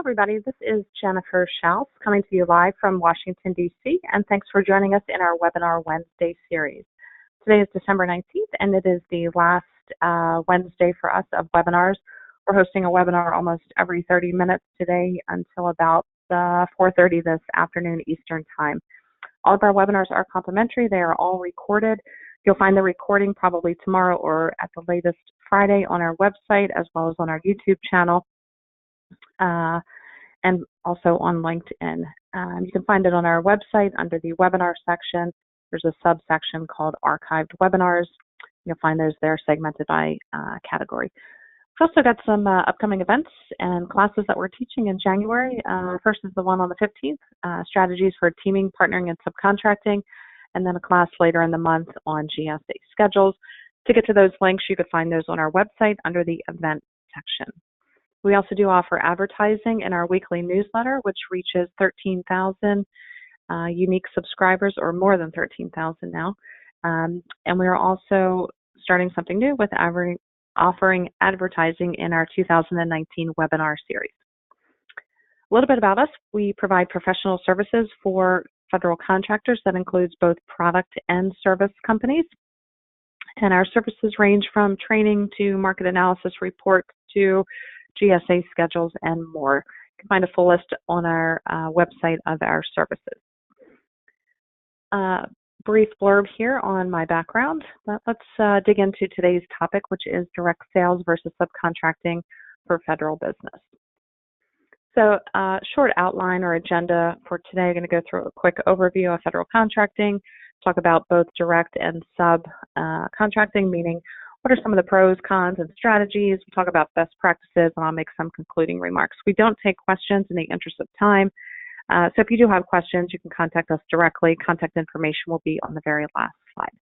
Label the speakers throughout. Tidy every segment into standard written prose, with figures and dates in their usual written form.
Speaker 1: everybody. This is Jennifer Schaus coming to you live from Washington, D.C., and thanks for joining us in our Webinar Wednesday series. Today is December 19th, and it is the last Wednesday for us of webinars. We're hosting a webinar almost every 30 minutes today until about 4:30 this afternoon Eastern Time. All of our webinars are complimentary. They are all recorded. You'll find the recording probably tomorrow or at the latest Friday on our website, as well as on our YouTube channel. And also on LinkedIn. You can find it on our website under the webinar section. There's a subsection called archived webinars. You'll find those there segmented by category. We've also got some upcoming events and classes that we're teaching in January. First is the one on the 15th, strategies for teaming, partnering, and subcontracting, and then a class later in the month on GSA schedules. To get to those links, you could find those on our website under the event section. We also do offer advertising in our weekly newsletter, which reaches 13,000 unique subscribers, or more than 13,000 now. And we are also starting something new with offering advertising in our 2019 webinar series. A little bit about us. We provide professional services for federal contractors. That includes both product and service companies. And our services range from training to market analysis reports to GSA schedules and more. You can find a full list on our website of our services. Brief blurb here on my background, but let's dig into today's topic, which is direct sales versus subcontracting for federal business. So short outline or agenda for today, I'm going to go through a quick overview of federal contracting, talk about both direct and subcontracting, meaning what are some of the pros, cons, and strategies. We'll talk about best practices, and I'll make some concluding remarks. We don't take questions in the interest of time. So if you do have questions, you can contact us directly. Contact information will be on the very last slide.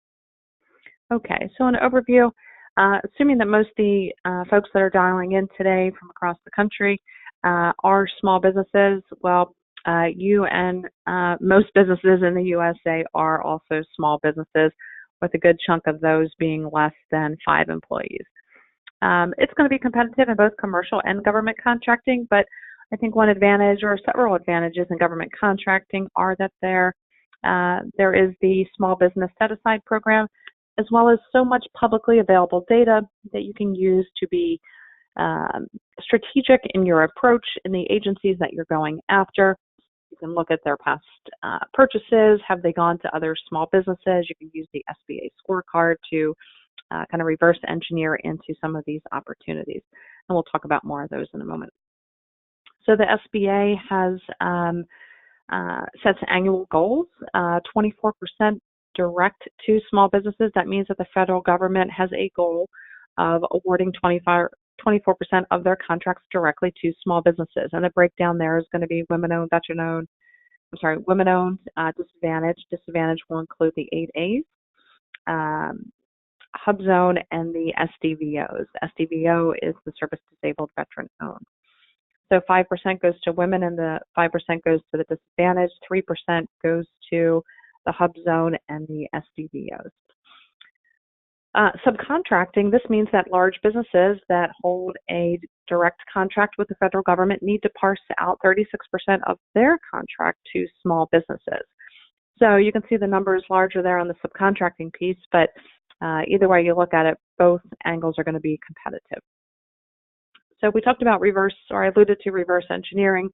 Speaker 1: Okay, so an overview, assuming that most of the folks that are dialing in today from across the country are small businesses, well, you and most businesses in the USA are also small businesses, with a good chunk of those being less than 5 employees. It's going to be competitive in both commercial and government contracting, but I think one advantage or several advantages in government contracting are that there is the Small Business Set-Aside Program, as well as so much publicly available data that you can use to be strategic in your approach in the agencies that you're going after. You can look at their past purchases. Have they gone to other small businesses? You can use the SBA scorecard to kind of reverse engineer into some of these opportunities. And we'll talk about more of those in a moment. So the SBA has sets annual goals, 24% direct to small businesses. That means that the federal government has a goal of awarding 24% of their contracts directly to small businesses. And the breakdown there is going to be women-owned, women-owned, disadvantaged. Disadvantaged will include the 8As, hub zone, and the SDVOs. SDVO is the service disabled veteran owned. So 5% goes to women, and the 5% goes to the disadvantaged. 3% goes to the hub zone and the SDVOs. Subcontracting, this means that large businesses that hold a direct contract with the federal government need to parse out 36% of their contract to small businesses. So you can see the numbers larger there on the subcontracting piece, but either way you look at it, both angles are going to be competitive. So we talked about I alluded to reverse engineering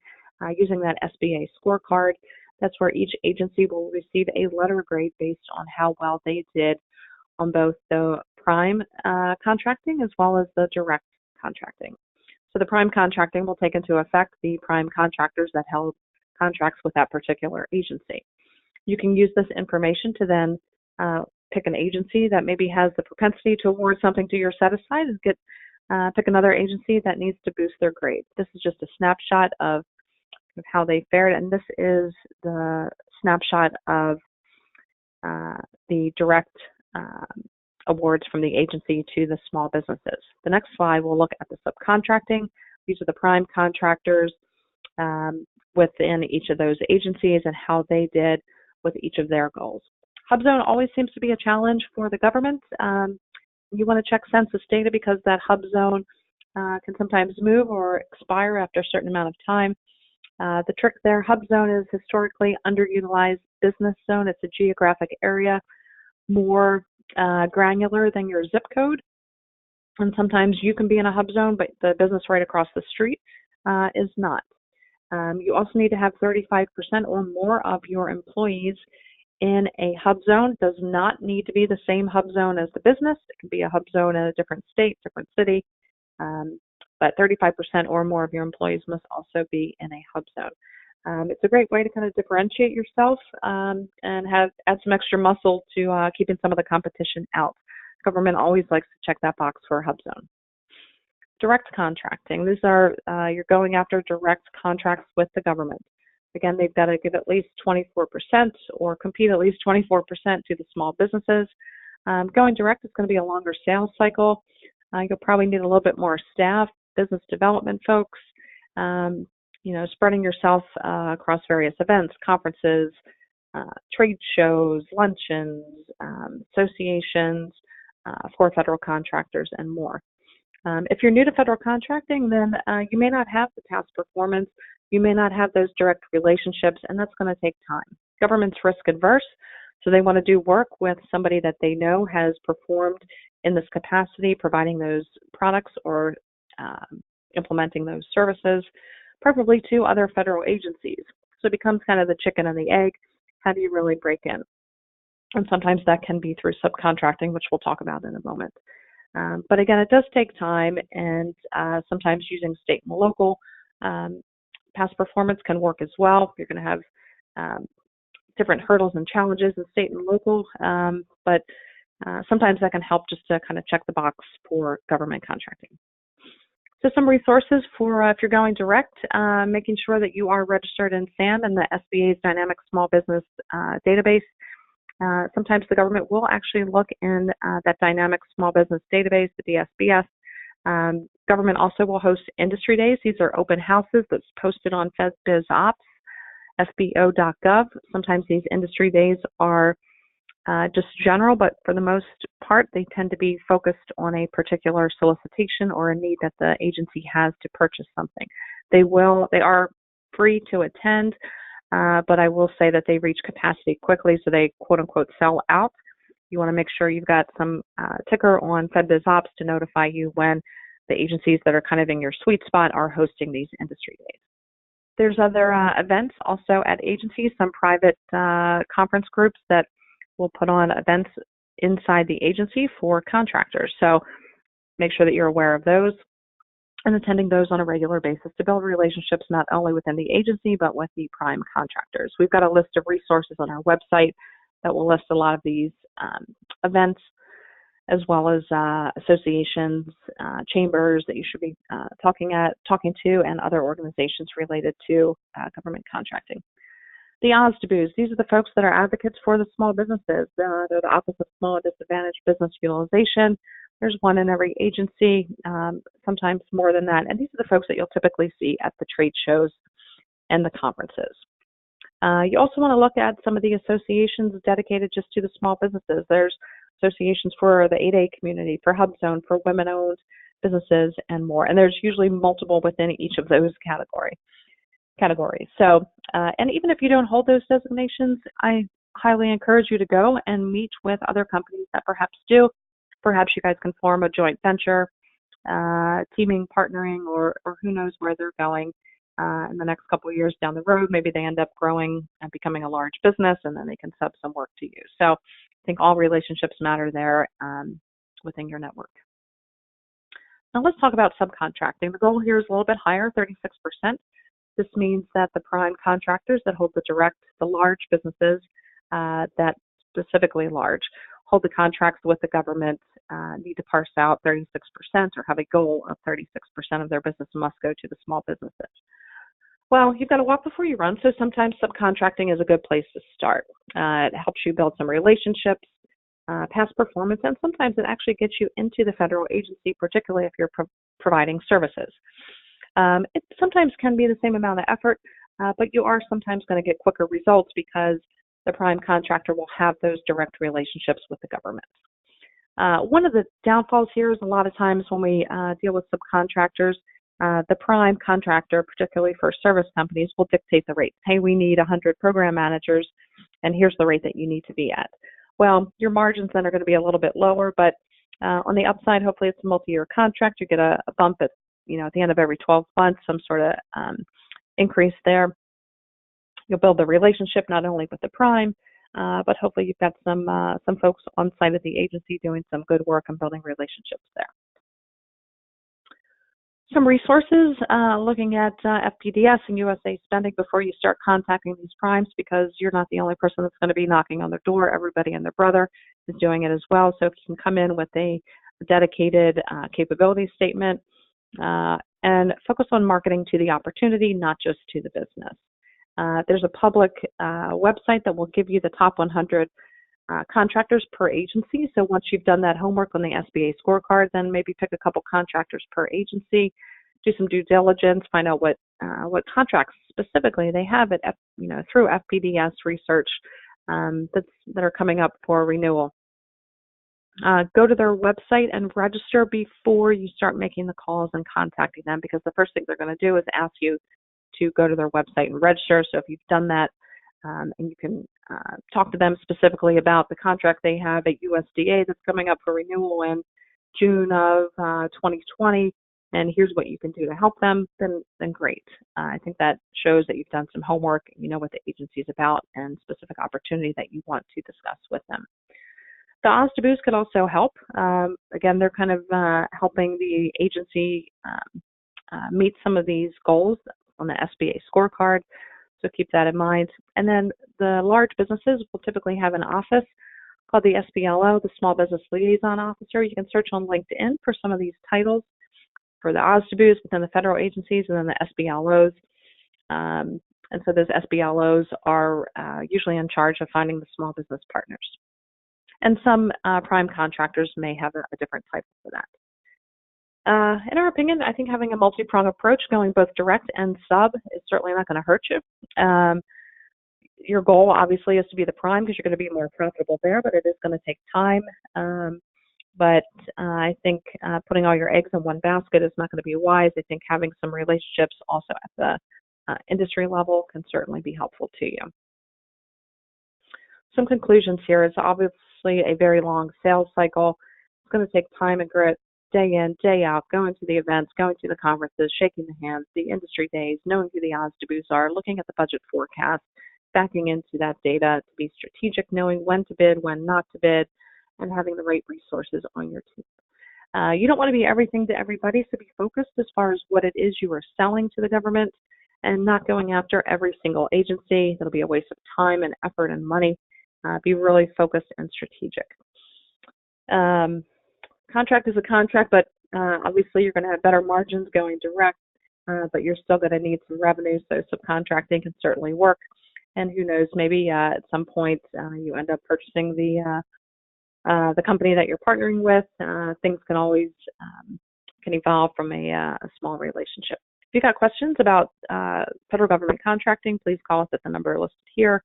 Speaker 1: using that SBA scorecard. That's where each agency will receive a letter grade based on how well they did on both the prime contracting as well as the direct contracting. So the prime contracting will take into effect the prime contractors that held contracts with that particular agency. You can use this information to then pick an agency that maybe has the propensity to award something to your set-aside and pick another agency that needs to boost their grade. This is just a snapshot of how they fared, and this is the snapshot of the direct awards from the agency to the small businesses. The next slide, we'll look at the subcontracting. These are the prime contractors within each of those agencies and how they did with each of their goals. Hub zone always seems to be a challenge for the government. You want to check census data because that hub zone can sometimes move or expire after a certain amount of time. The trick there, hub zone is historically underutilized business zone. It's a geographic area, more granular than your zip code. And sometimes you can be in a hub zone, but the business right across the street is not. You also need to have 35% or more of your employees in a hub zone. It does not need to be the same hub zone as the business. It can be a hub zone in a different state, different city. But 35% or more of your employees must also be in a hub zone. It's a great way to kind of differentiate yourself and add some extra muscle to keeping some of the competition out. Government always likes to check that box for a hub zone. Direct contracting. These are, you're going after direct contracts with the government. Again, they've got to give at least 24% or compete at least 24% to the small businesses. Going direct is going to be a longer sales cycle. You'll probably need a little bit more staff, business development folks, spreading yourself across various events, conferences, trade shows, luncheons, associations for federal contractors, and more. If you're new to federal contracting, then you may not have the past performance, you may not have those direct relationships, and that's going to take time. Government's risk adverse, so they want to do work with somebody that they know has performed in this capacity, providing those products or implementing those services, preferably to other federal agencies. So it becomes kind of the chicken and the egg. How do you really break in? And sometimes that can be through subcontracting, which we'll talk about in a moment. But again, it does take time, and sometimes using state and local past performance can work as well. You're going to have different hurdles and challenges in state and local, but sometimes that can help just to kind of check the box for government contracting. So some resources for if you're going direct, making sure that you are registered in SAM and the SBA's Dynamic Small Business Database. Sometimes the government will actually look in that Dynamic Small Business Database, the DSBS. Government also will host industry days. These are open houses that's posted on FedBizOps, SBO.gov. Sometimes these industry days are just general, but for the most part, they tend to be focused on a particular solicitation or a need that the agency has to purchase something. They are free to attend, but I will say that they reach capacity quickly, so they quote unquote sell out. You want to make sure you've got some ticker on FedBizOps to notify you when the agencies that are kind of in your sweet spot are hosting these industry days. There's other events also at agencies, some private conference groups that will put on events inside the agency for contractors. So make sure that you're aware of those and attending those on a regular basis to build relationships not only within the agency, but with the prime contractors. We've got a list of resources on our website that will list a lot of these events, as well as associations, chambers that you should be talking to, and other organizations related to government contracting. The OSDBUs, these are the folks that are advocates for the small businesses. They're the Office of Small and Disadvantaged Business Utilization. There's one in every agency, sometimes more than that. And these are the folks that you'll typically see at the trade shows and the conferences. You also want to look at some of the associations dedicated just to the small businesses. There's associations for the 8A community, for HubZone, for women-owned businesses, and more. And there's usually multiple within each of those categories. So, and even if you don't hold those designations, I highly encourage you to go and meet with other companies that perhaps do. Perhaps you guys can form a joint venture, teaming, partnering, or who knows where they're going in the next couple of years down the road. Maybe they end up growing and becoming a large business, and then they can sub some work to you. So I think all relationships matter there within your network. Now let's talk about subcontracting. The goal here is a little bit higher, 36%. This means that the prime contractors that hold the large businesses that specifically large, hold the contracts with the government, need to parse out 36% or have a goal of 36% of their business must go to the small businesses. Well, you've got to walk before you run, so sometimes subcontracting is a good place to start. It helps you build some relationships, past performance, and sometimes it actually gets you into the federal agency, particularly if you're providing services. It sometimes can be the same amount of effort, but you are sometimes going to get quicker results because the prime contractor will have those direct relationships with the government. One of the downfalls here is a lot of times when we deal with subcontractors, the prime contractor, particularly for service companies, will dictate the rate. Hey, we need 100 program managers, and here's the rate that you need to be at. Well, your margins then are going to be a little bit lower, but on the upside, hopefully it's a multi-year contract. You get a bump at the end of every 12 months, some sort of increase there. You'll build the relationship not only with the prime, but hopefully you've got some folks on site at the agency doing some good work and building relationships there. Some resources looking at FPDS and USAspending before you start contacting these primes, because you're not the only person that's going to be knocking on their door. Everybody and their brother is doing it as well. So if you can come in with a dedicated capability statement and focus on marketing to the opportunity, not just to the business. There's a public website that will give you the top 100 contractors per agency. So once you've done that homework on the SBA scorecard, then maybe pick a couple contractors per agency, do some due diligence, find out what contracts specifically they have at through FPDS research that are coming up for renewal. Go to their website and register before you start making the calls and contacting them, because the first thing they're going to do is ask you to go to their website and register. So if you've done that, and you can talk to them specifically about the contract they have at USDA that's coming up for renewal in June of 2020, and here's what you can do to help them, then great. I think that shows that you've done some homework, you know what the agency is about, and specific opportunity that you want to discuss with them. The OSDBUs could also help. Again, they're kind of helping the agency meet some of these goals on the SBA scorecard. So keep that in mind. And then the large businesses will typically have an office called the SBLO, the Small Business Liaison Officer. You can search on LinkedIn for some of these titles for the OSDBUs within the federal agencies, and then the SBLOs. And so those SBLOs are usually in charge of finding the small business partners. And some prime contractors may have a different type for that. In our opinion, I think having a multi-pronged approach, going both direct and sub, is certainly not going to hurt you. Your goal, obviously, is to be the prime because you're going to be more profitable there, but it is going to take time. But I think putting all your eggs in one basket is not going to be wise. I think having some relationships also at the industry level can certainly be helpful to you. Some conclusions here is obviously a very long sales cycle. It's going to take time and grit, day in, day out, going to the events, going to the conferences, shaking the hands, the industry days, knowing who the OSDBUs are, looking at the budget forecast, backing into that data to be strategic, knowing when to bid, when not to bid, and having the right resources on your team. You don't want to be everything to everybody, so be focused as far as what it is you are selling to the government and not going after every single agency. That'll be a waste of time and effort and money. Be really focused and strategic. Contract is a contract, but obviously you're going to have better margins going direct, but you're still going to need some revenue, so subcontracting can certainly work. And who knows, maybe at some point you end up purchasing the company that you're partnering with. Things can always can evolve from a small relationship. If you've got questions about federal government contracting, please call us at the number listed here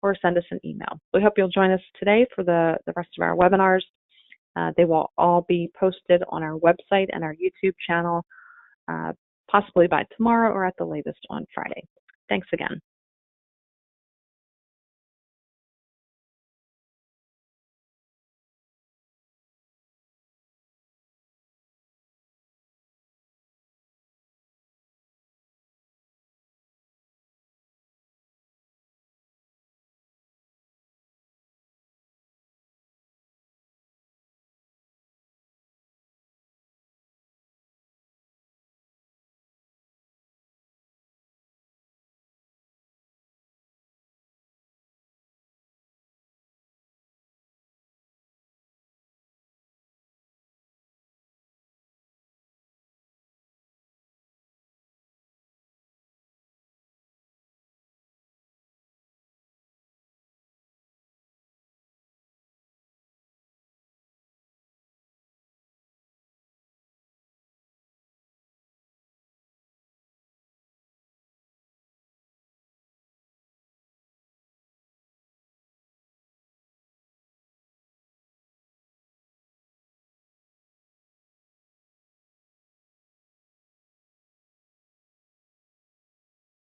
Speaker 1: or send us an email. We hope you'll join us today for the rest of our webinars. They will all be posted on our website and our YouTube channel, possibly by tomorrow or at the latest on Friday. Thanks again.